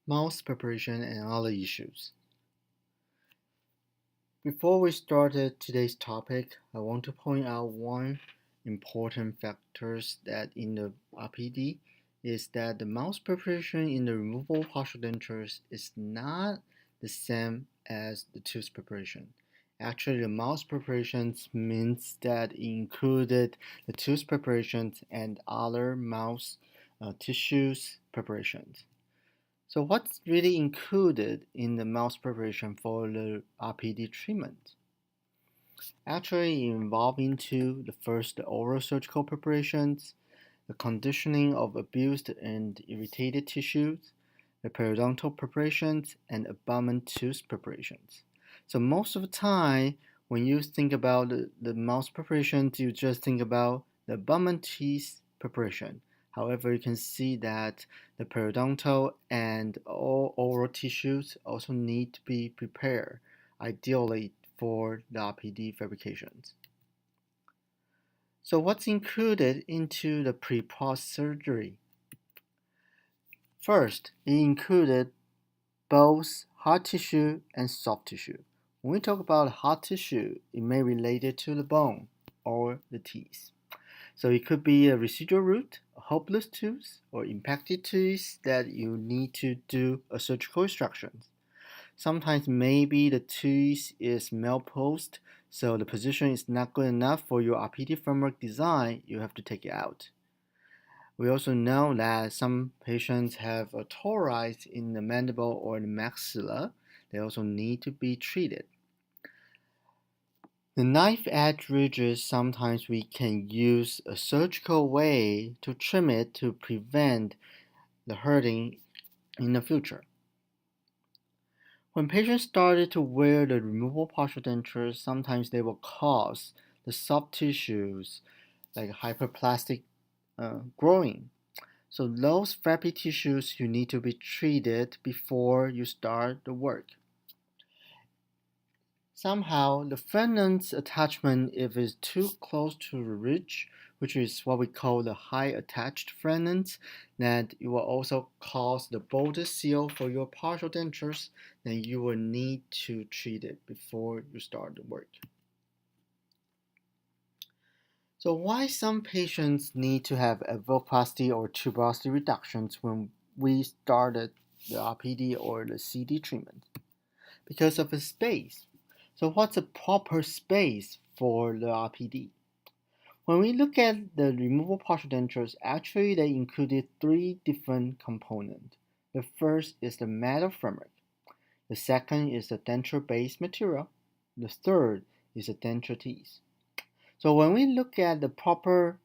mouth preparation, and other issues. Before we started today's topic, I want to point out one important factors that in the RPD is that the mouth preparation in the removable partial dentures is not the same as the tooth preparation. Actually, the mouth preparations means that it included the tooth preparations and other mouth tissues preparations. So what's really included in the mouth preparation for the RPD treatment? Actually involving the first the oral surgical preparations, the conditioning of abused and irritated tissues, the periodontal preparations, and abutment tooth preparations. So most of the time, when you think about the mouth preparations, you just think about the abutment teeth preparation. However, you can see that the periodontal and all oral tissues also need to be prepared, ideally for the RPD fabrications. So what's included into the pre-post surgery? First, it included both hard tissue and soft tissue. When we talk about hard tissue, it may be related to the bone or the teeth. So it could be a residual root, a hopeless tooth, or impacted tooth that you need to do a surgical extraction. Sometimes maybe the tooth is malposed, so the position is not good enough for your RPD framework design, you have to take it out. We also know that some patients have a torides in the mandible or the maxilla. They also need to be treated. The knife edge ridges, sometimes we can use a surgical way to trim it to prevent the hurting in the future. When patients started to wear the removable partial dentures, sometimes they will cause the soft tissues like hyperplastic growing. So those flappy tissues you need to be treated before you start the work. Somehow, the frenulum attachment, if it's too close to the ridge, which is what we call the high attached frenulum, that it will also cause the bolder seal for your partial dentures, then you will need to treat it before you start the work. So why some patients need to have alveoloplasty or tuberosity reductions when we started the RPD or the CD treatment? Because of the space. So what's a proper space for the RPD? When we look at the removable partial dentures, actually they included three different components. The first is the metal framework. The second is the denture-based material. The third is the denture teeth. So when we look at the proper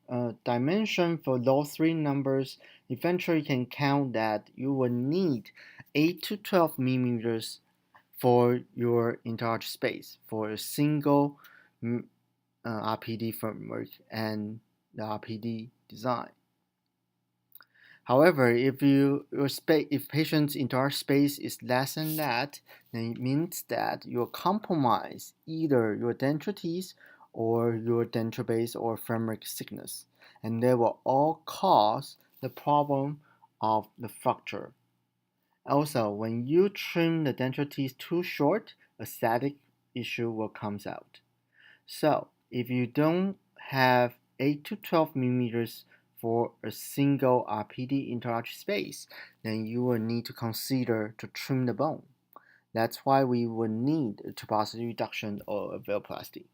dimension for those three numbers, eventually you can count that you will need 8 to 12 millimeters for your entire space for a single RPD framework and the RPD design. However, if patient's entire space is less than that, then it means that you compromise either your denture teeth or your denture base or framework thickness, and they will all cause the problem of the fracture. Also, when you trim the denture teeth too short, a static issue will come out. So, if you don't have 8 to 12 millimeters for a single RPD interarch space, then you will need to consider to trim the bone. That's why we will need a tuberosity reduction or alveoloplasty.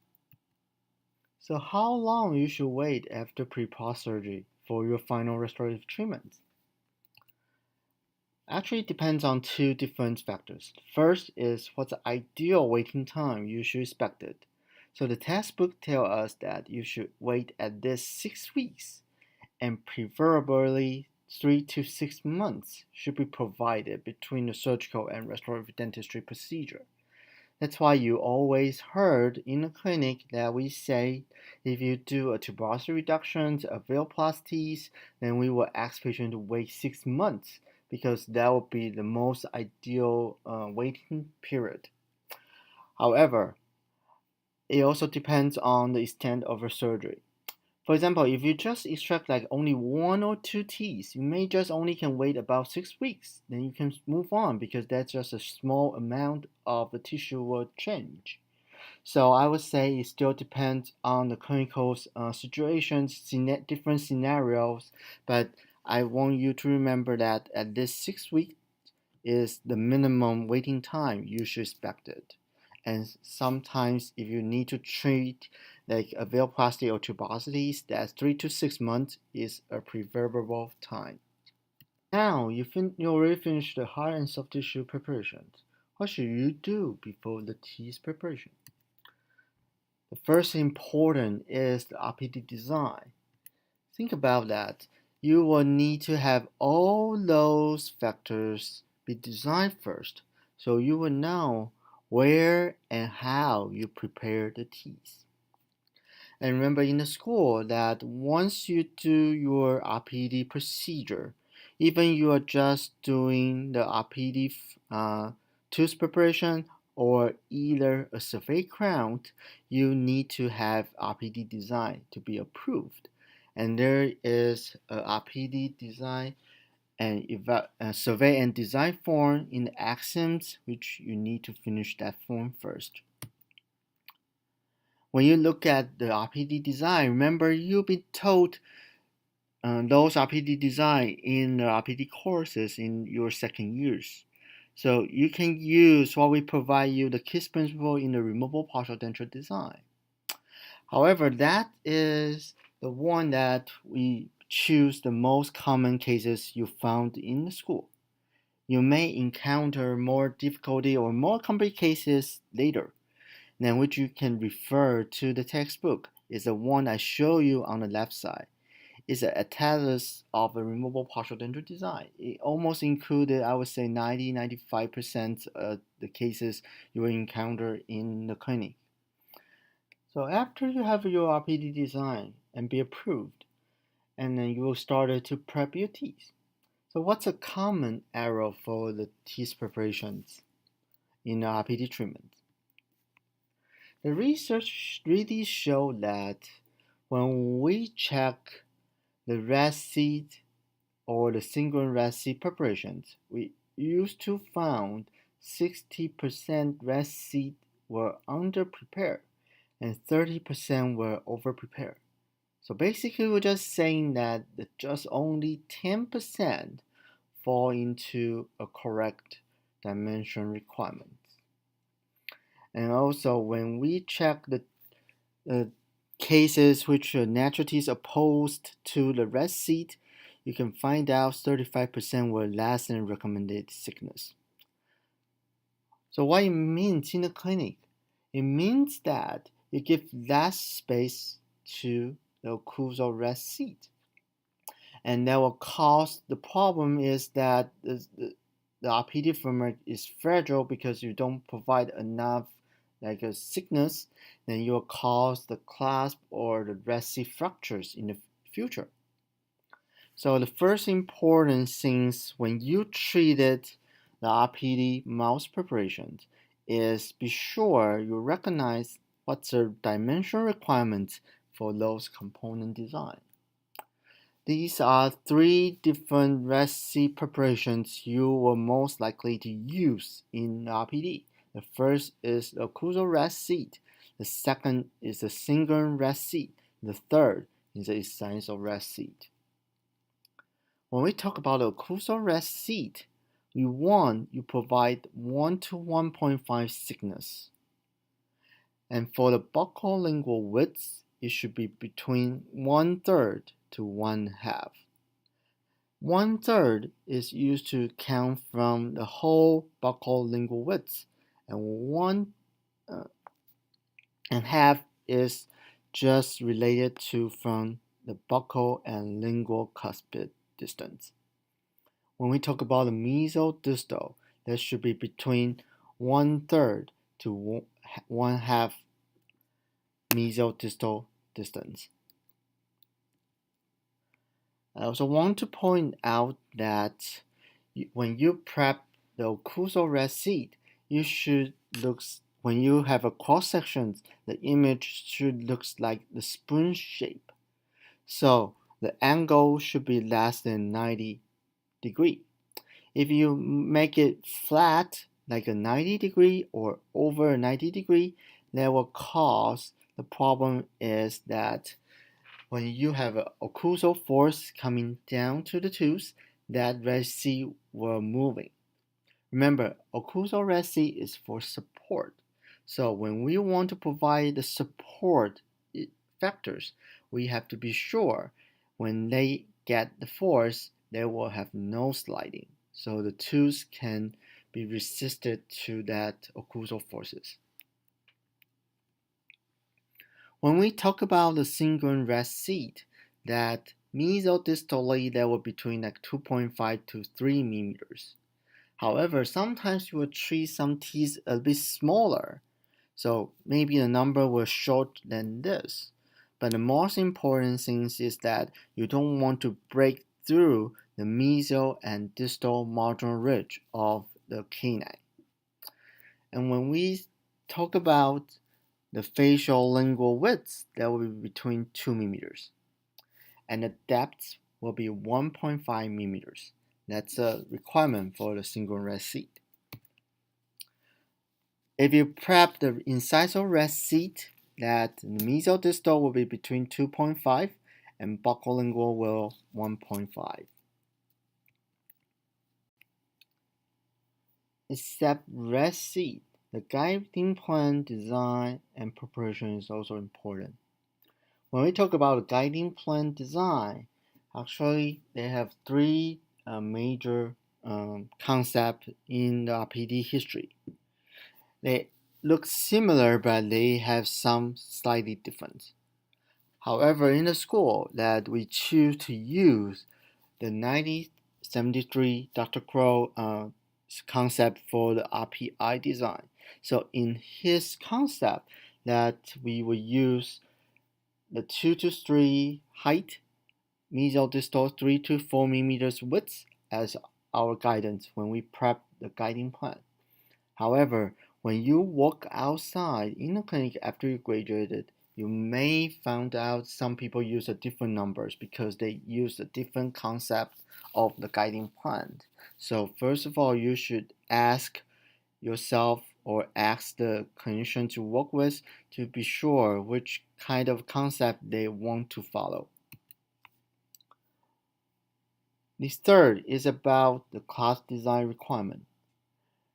So how long you should wait after pre-post surgery for your final restorative treatment? Actually, it depends on two different factors. First is what's the ideal waiting time you should expect it. So the textbook tells us that you should wait at least 6 weeks, and preferably 3 to 6 months should be provided between the surgical and restorative dentistry procedure. That's why you always heard in the clinic that we say if you do a tuberosity reduction, alveoloplasties, then we will ask patient to wait 6 months because that will be the most ideal waiting period. However, it also depends on the extent of the surgery. For example, if you just extract like only 1 or 2 teeth, you may just only can wait about 6 weeks. Then you can move on because that's just a small amount of the tissue will change. So I would say it still depends on the clinical situations, different scenarios, but I want you to remember that at least 6 weeks is the minimum waiting time you should expect it. And sometimes if you need to treat like a valvoplasty or tuberosities, that 3 to 6 months is a preferable time. Now you already finished the hard and soft tissue preparations. What should you do before the teeth preparation? The first important is the RPD design. Think about that. You will need to have all those factors be designed first, so you will know where and how you prepare the teas. And remember in the school that once you do your RPD procedure, even you are just doing the RPD tooth preparation or either a survey crown, you need to have RPD design to be approved. And there is a RPD design and survey and design form in the axioms, which you need to finish that form first. When you look at the RPD design, remember you'll be told those RPD design in the RPD courses in your second years. So you can use what we provide you the KISS principle in the removable partial denture design. However, that is the one that we choose the most common cases you found in the school. You may encounter more difficulty or more complex cases later, then which you can refer to the textbook is the one I show you on the left side. It's an atlas of a removable partial denture design. It almost included, I would say, 90-95% of the cases you will encounter in the clinic. So after you have your RPD design and be approved, and then you will start to prep your teeth. So what's a common error for the teeth preparations in the RPD treatment? The research really showed that when we check the red seed or the single red seed preparations, we used to find 60% red seed were underprepared and 30% were overprepared. So basically we're just saying that just only 10% fall into a correct dimension requirement. And also when we check the cases which are natural teeth opposed to the red seed, you can find out 35% were less than recommended thickness. So what it means in the clinic? It means that you give less space to the occlusal red seed. And that will cause the problem is that the RPD framework is fragile because you don't provide enough like a thickness, then you will cause the clasp or the red seed fractures in the future. So the first important things when you treated the RPD mouth preparations is be sure you recognize what's the dimension requirements for those component design. These are 3 different red seed preparations you will most likely to use in RPD. The first is the occlusal red seed. The second is the single red seed. The third is the INCISAL red seed. When we talk about the occlusal red seed, you provide 1 to 1.5 thickness. And for the buccal lingual width, it should be between 1/3 to 1/2. 1/3 is used to count from the whole buccal lingual width, and 1.5 is just related to from the buccal and lingual cuspid distance. When we talk about the mesodistal, that should be between 1/3 to 1/2 mesodistal distance. I also want to point out that when you prep the occlusal red seed, you should look, when you have a cross section, the image should look like the spoon shape. So the angle should be less than 90 degree. If you make it flat, like a 90 degree or over a 90 degree, that will cause the problem is that when you have an occlusal force coming down to the tooth, that resi will moving. Remember, occlusal resi is for support. So when we want to provide the support factors, we have to be sure when they get the force, they will have no sliding. So the tooth can be resisted to that occlusal forces. When we talk about the CINGULUM rest seat, that mesodistally they were between like 2.5 to 3 millimeters. However, sometimes you will treat some teeth a bit smaller, so maybe the number will short than this. But the most important thing is that you don't want to break through the mesial and distal marginal ridge of the canine. And when we talk about the facial lingual width, that will be between 2 millimeters. And the depth will be 1.5 millimeters. That's a requirement for the CINGULUM rest seat. If you prep the incisal rest seat, that the mesial distal will be between 2.5 and buccolingual will 1.5. Except rest seat, the guiding plan design and preparation is also important. When we talk about guiding plan design, actually they have three major concepts in the RPD history. They look similar, but they have some slightly difference. However, in the school that we choose to use the 1973 Dr. Crow concept for the RPI design. So in his concept that we will use the 2 to 3 height, mesial distal 3 to 4 millimeters width as our guidance when we prep the guiding plan. However, when you walk outside in the clinic after you graduated, you may find out some people use a different numbers because they use a different concept of the guiding plan. So first of all, you should ask yourself or ask the clinician to work with to be sure which kind of concept they want to follow. The third is about the class design requirement.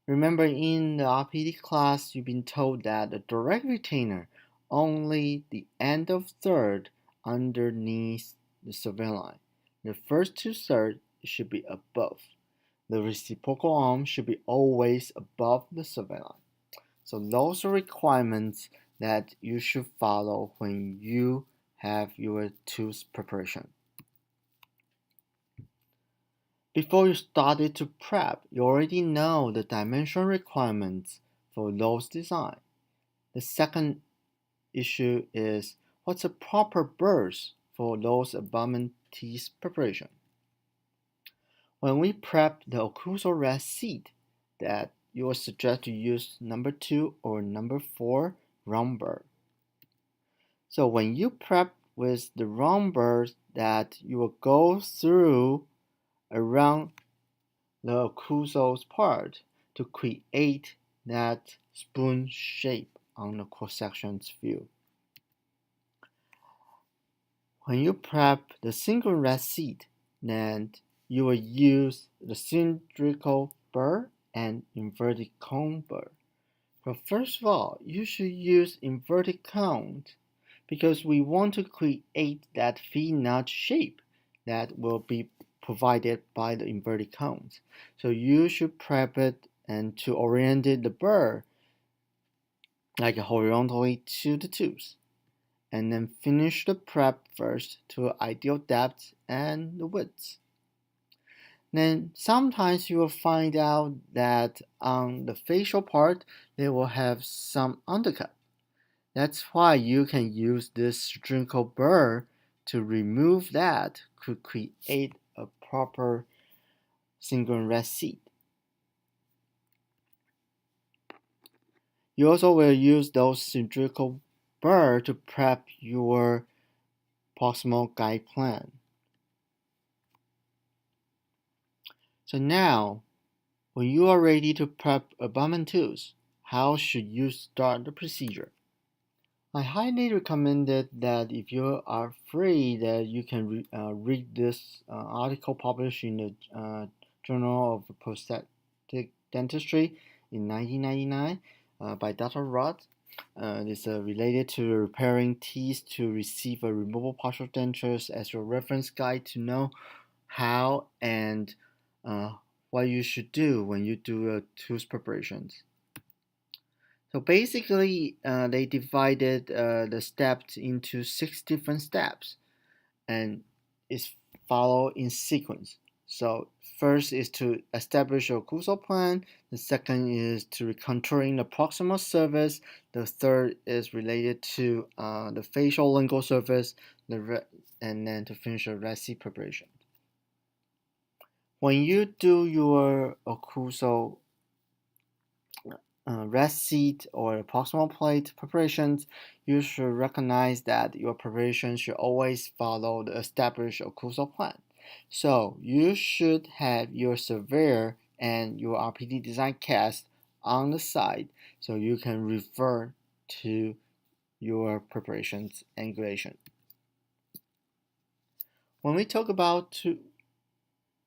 Remember in the RPD class, you've been told that the direct retainer only the end of third underneath the surveillance line. The first two thirds should be above. The reciprocal arm should be always above the surveillance line. So those are requirements that you should follow when you have your tooth preparation. Before you started to prep, you already know the dimension requirements for those design. The second issue is what's a proper burst for those abutment teeth preparation. When we prep the occlusal rest seat, that you will suggest to use number 2 or number 4 round burr. So when you prep with the round burr, that you will go through around the occlusal part to create that spoon shape on the cross-section view. When you prep the CINGULUM rest seat, then you will use the cylindrical burr and inverted cone burr. But first of all, you should use inverted cone because we want to create that V-notch shape that will be provided by the inverted cones. So you should prep it and to orient the burr like horizontally to the tooth. And then finish the prep first to ideal depth and the width. Then sometimes you will find out that on the facial part, they will have some undercut. That's why you can use this cylindrical burr to remove that to create a proper CINGULUM rest seat. You also will use those cylindrical burr to prep your proximal guide plan. So now, when you are ready to prep abutment tools, how should you start the procedure? I highly recommend that if you are free, that you can read this article published in the Journal of Prosthetic Dentistry in 1999 by Dr. Roth. It's related to repairing teeth to receive a removable partial dentures as your reference guide to know how and what you should do when you do tooth preparations. So basically, they divided the steps into 6 different steps, and it's followed in sequence. So first is to establish your occlusal plan. The second is to recontouring the proximal surface. The third is related to the facial lingual surface, and then to finish the resi preparation. When you do your occlusal rest seat or proximal plate preparations, you should recognize that your preparation should always follow the established occlusal plan. So you should have your surveyor and your RPD design cast on the side so you can refer to your preparations angulation. When we talk about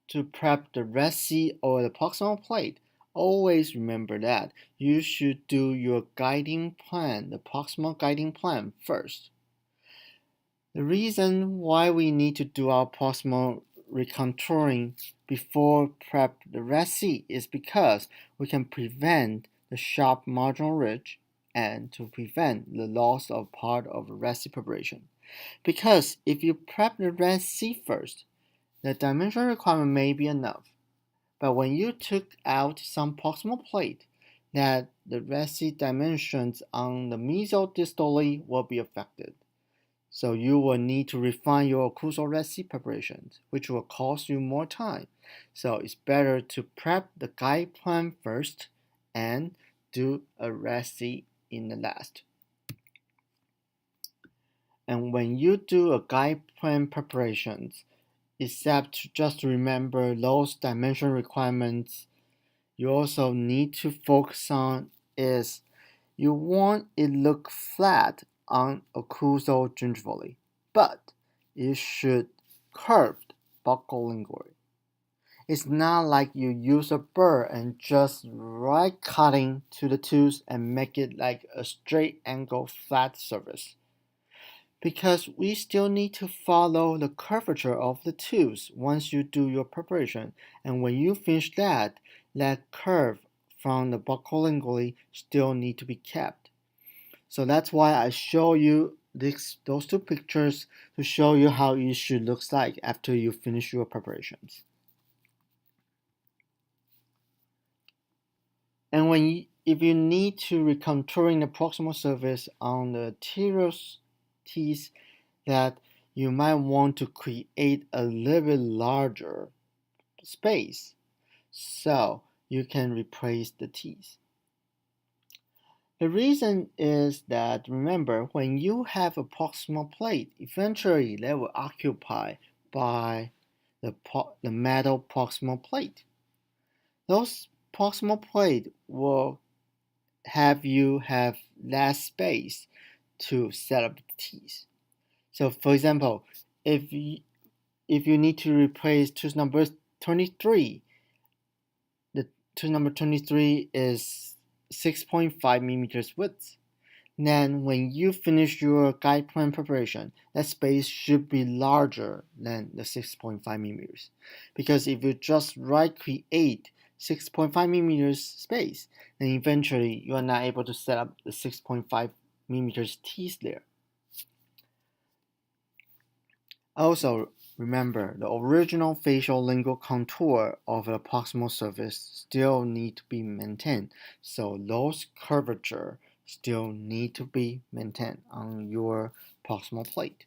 to prep the rest seat or the proximal plate, always remember that you should do your guiding plan, the proximal guiding plan first. The reason why we need to do our proximal recontouring before prep the rest seat is because we can prevent the sharp marginal ridge and to prevent the loss of part of the rest seat preparation. Because if you prep the rest seat first, the dimension requirement may be enough, but when you took out some proximal plate, that the rest seat dimensions on the mesodistally will be affected. So you will need to refine your occlusal rest seat preparations, which will cost you more time. So it's better to prep the guide plan first and do a rest seat in the last. And when you do a guide plan preparations, except just remember those dimension requirements, you also need to focus on is you want it look flat on occlusal gingivally, but it should curved buccolingually. It's not like you use a burr and just right cutting to the tooth and make it like a straight angle flat surface, because we still need to follow the curvature of the tooth once you do your preparation, and when you finish that curve from the buccolingually still need to be kept. So that's why I show you those 2 pictures to show you how it should look like after you finish your preparations. And if you need to recontouring the proximal surface on the anterior teeth, that you might want to create a little bit larger space so you can replace the teeth. The reason is that, remember, when you have a proximal plate, eventually they will occupy by the metal proximal plate. Those proximal plate will have you have less space to set up the teeth. So for example, if you need to replace tooth number 23, the tooth number 23 is 6.5 millimeters width. Then when you finish your guide plan preparation, that space should be larger than the 6.5 millimeters. Because if you just create 6.5 millimeters space, then eventually you are not able to set up the 6.5 millimeters teeth there. Also, remember, the original facial lingual contour of the proximal surface still need to be maintained, so those curvature still need to be maintained on your proximal plate.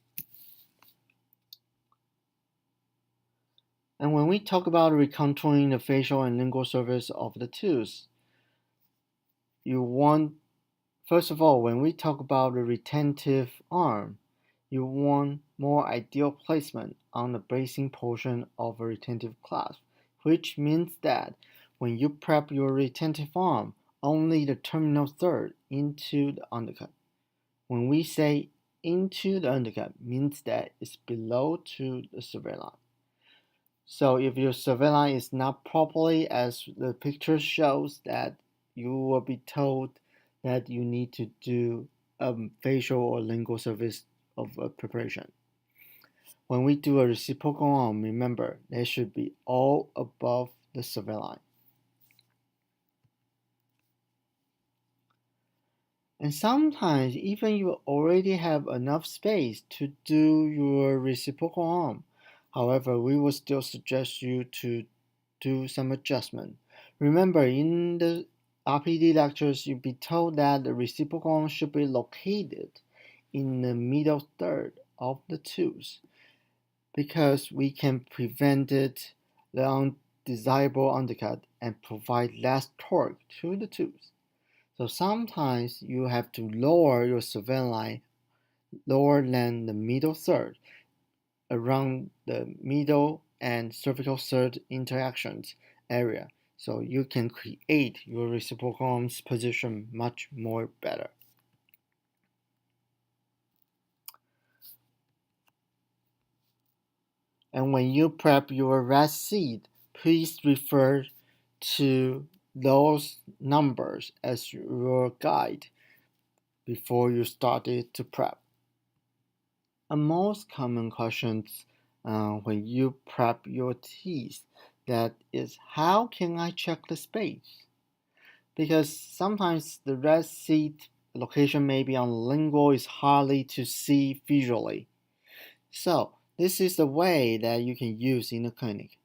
And when we talk about recontouring the facial and lingual surface of the tooth, first of all, when we talk about the retentive arm, you want more ideal placement on the bracing portion of a retentive clasp, which means that when you prep your retentive arm, only the terminal third into the undercut. When we say into the undercut, means that it's below to the survey line. So if your survey line is not properly as the picture shows, that you will be told that you need to do a facial or lingual service of preparation. When we do a reciprocal arm, remember they should be all above the survey line. And sometimes even you already have enough space to do your reciprocal arm. However, we will still suggest you to do some adjustment. Remember, in the RPD lectures, you'll be told that the reciprocal arm should be located in the middle third of the tooth because we can prevent it, the undesirable undercut and provide less torque to the tooth. So sometimes you have to lower your survey line lower than the middle third, around the middle and cervical third interactions area, so you can create your reciprocal arms position much more better. And when you prep your rest seat, please refer to those numbers as your guide before you started to prep. A most common questions when you prep your teeth, that is, how can I check the space? Because sometimes the rest seat location maybe on lingual is hardly to see visually. So this is the way that you can use in the clinic.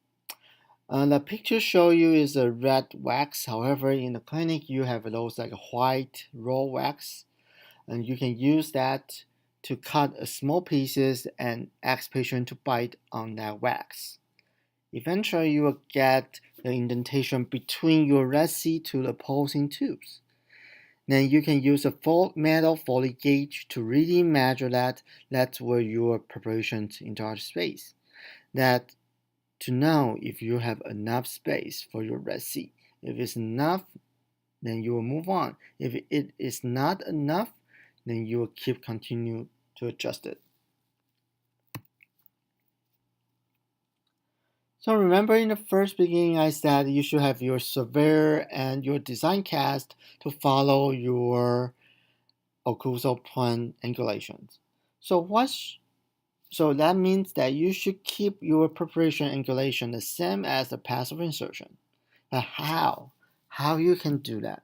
The picture show you is a red wax. However, in the clinic you have those like white raw wax, and you can use that to cut small pieces and ask patient to bite on that wax. Eventually, you will get the indentation between your resi to the opposing tubes. Then you can use a metal Foley gauge to really measure that. That's where your preparation into our space. That to know if you have enough space for your resi. If it's enough, then you will move on. If it is not enough, then you will continue to adjust it. So remember in the first beginning I said you should have your surveyor and your design cast to follow your occlusal plan angulations. So that means that you should keep your preparation angulation the same as the path of insertion. But how? How you can do that?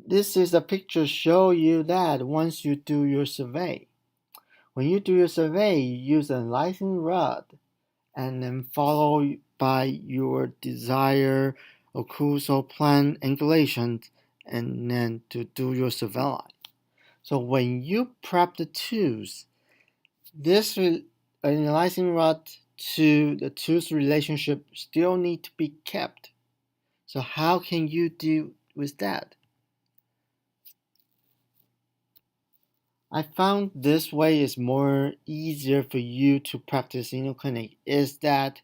This is a picture show you that once you do your survey. When you do your survey, you use a lysine rod and then follow by your desired occlusal plan angulations and then to do your survey line. So when you prep the tooth, this analyzing rod to the tooth relationship still need to be kept. So how can you deal with that? I found this way is more easier for you to practice in your clinic is that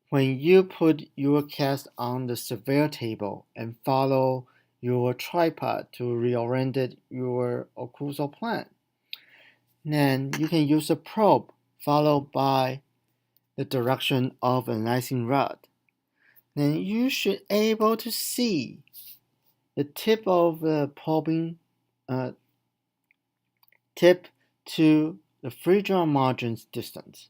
when you put your cast on the surveyor table and follow your tripod to reorient your occlusal plan, then you can use a probe followed by the direction of a lysine rod. Then you should able to see the tip of the probing tip to the phrygmal margins distance.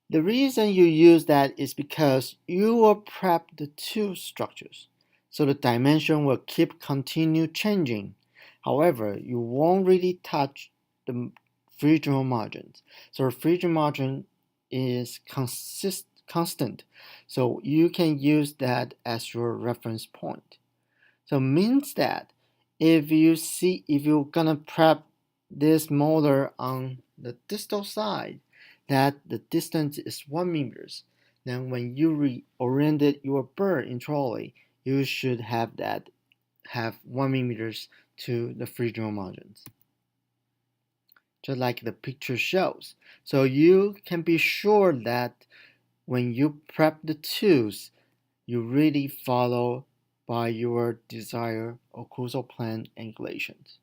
The reason you use that is because you will prep the two structures, so the dimension will continue changing. However, you won't really touch the phrygmal margins. So the phrygmal margin is constant, so you can use that as your reference point. So means that if you're gonna prep this molar on the distal side, that the distance is 1 meters. Then when you reoriented your burr intraorally, you should have 1 millimeters to the phrygmal margins. just like the picture shows. So you can be sure that when you prep the tools, you really follow by your desired occlusal plane angulations.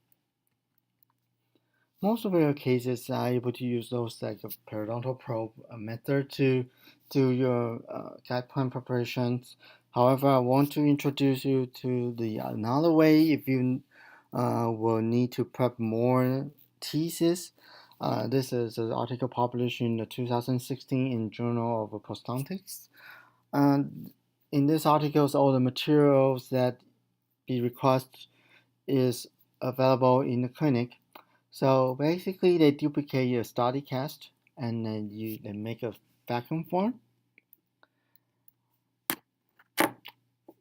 Most of your cases are able to use those like a periodontal probe method to do your guide plan preparations. However, I want to introduce you to the another way if you will need to prep more thesis. This is an article published in the 2016 in Journal of Prosthodontics. In this article, all the materials that be requested is available in the clinic. So basically, they duplicate your study cast and then they make a vacuum form.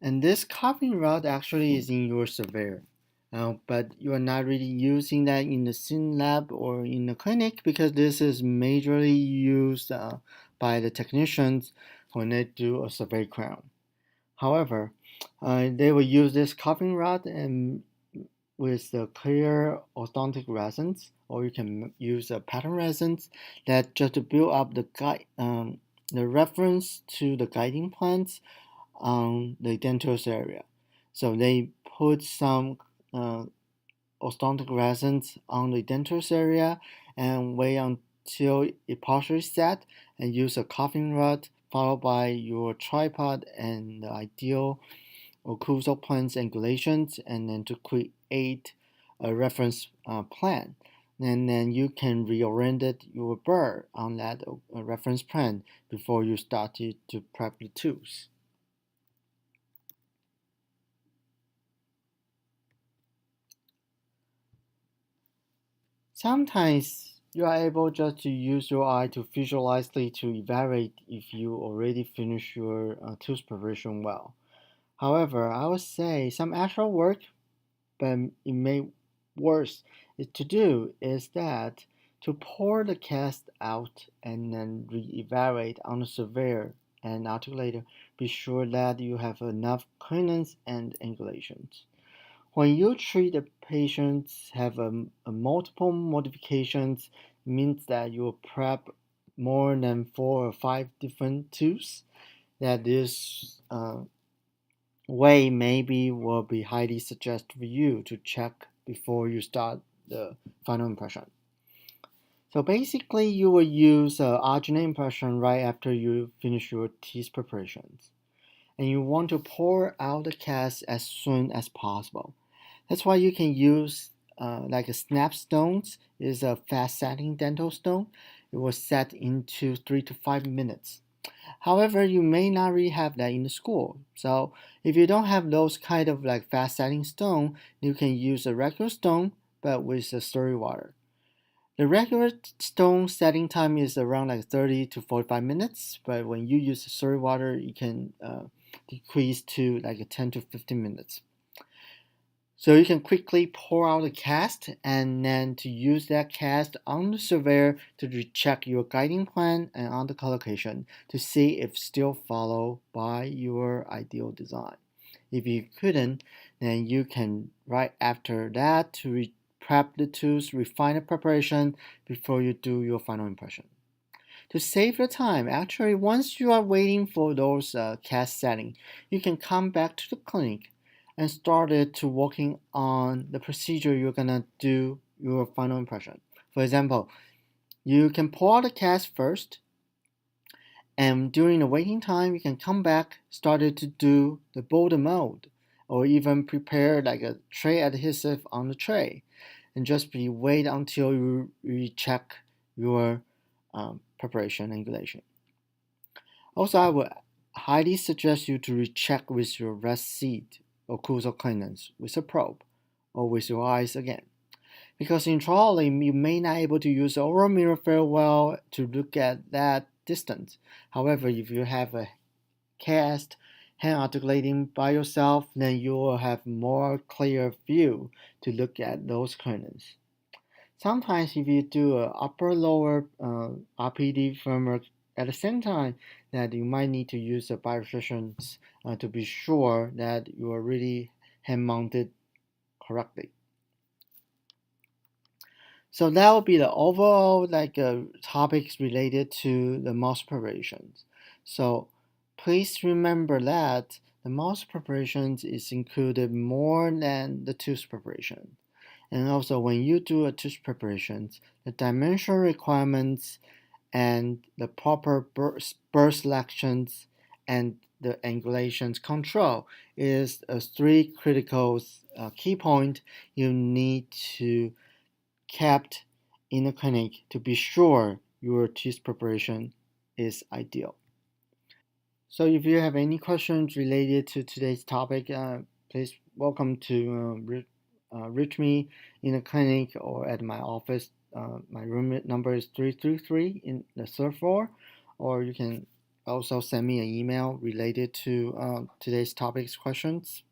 And this carving rod actually is in your surveyor. But you are not really using that in the sim lab or in the clinic because this is majorly used by the technicians when they do a survey crown. However, they will use this carving rod and with the clear orthodontic resins, or you can use a pattern resins that just to build up the reference to the guiding plans on the dentures area. So they put some orthodontic resins on the dentures area and wait until it partially set and use a carving rod followed by your tripod and the ideal occlusal planes angulations, and then to create a reference plan. And then you can reorient your burr on that reference plan before you start to prep the tools. Sometimes you are able just to use your eye to visually to evaluate if you already finished your tooth preparation well. However, I would say some actual work, but it may worse is to do is that to pour the cast out and then re-evaluate on the surveyor and articulator. Be sure that you have enough clearance and angulations. When you treat the patients have a multiple modifications, means that you prep more than 4 or 5 different tools. That this way maybe will be highly suggested for you to check before you start the final impression. So basically, you will use arginate impression right after you finish your teeth preparations. And you want to pour out the cast as soon as possible. That's why you can use like a snapstones is a fast setting dental stone. It will set into 3 to 5 minutes. However, you may not really have that in the school. So if you don't have those kind of like fast setting stone, you can use a regular stone but with a stirring water. The regular stone setting time is around like 30 to 45 minutes, but when you use the stirring water, you can decrease to like 10 to 15 minutes. So you can quickly pour out the cast and then to use that cast on the surveyor to recheck your guiding plan and on the collocation to see if still followed by your ideal design. If you couldn't, then you can right after that to prep the tools, refine the preparation before you do your final impression. To save your time, actually once you are waiting for those cast setting, you can come back to the clinic and started to working on the procedure you're gonna do your final impression. For example, you can pour out the cast first, and during the waiting time, you can come back, started to do the boulder mold, or even prepare like a tray adhesive on the tray, and just be wait until you recheck your preparation angulation. Also, I would highly suggest you to recheck with your rest seat occlusal clearance with a probe or with your eyes again. Because in trolling, you may not able to use the oral mirror very well to look at that distance. However, if you have a cast hand articulating by yourself, then you will have more clear view to look at those clearance. Sometimes if you do a upper-lower RPD framework at the same time, that you might need to use the bioprecisions to be sure that you are really hand mounted correctly. So that will be the overall topics related to the mouth preparations. So please remember that the mouth preparations is included more than the tooth preparation. And also when you do a tooth preparations, the dimensional requirements and the proper burr selections and the angulations control is a three critical key point you need to kept in the clinic to be sure your tooth preparation is ideal. So if you have any questions related to today's topic, please welcome to reach me in the clinic or at my office. My room number is 333 in the third floor, or you can also send me an email related to today's topic's questions.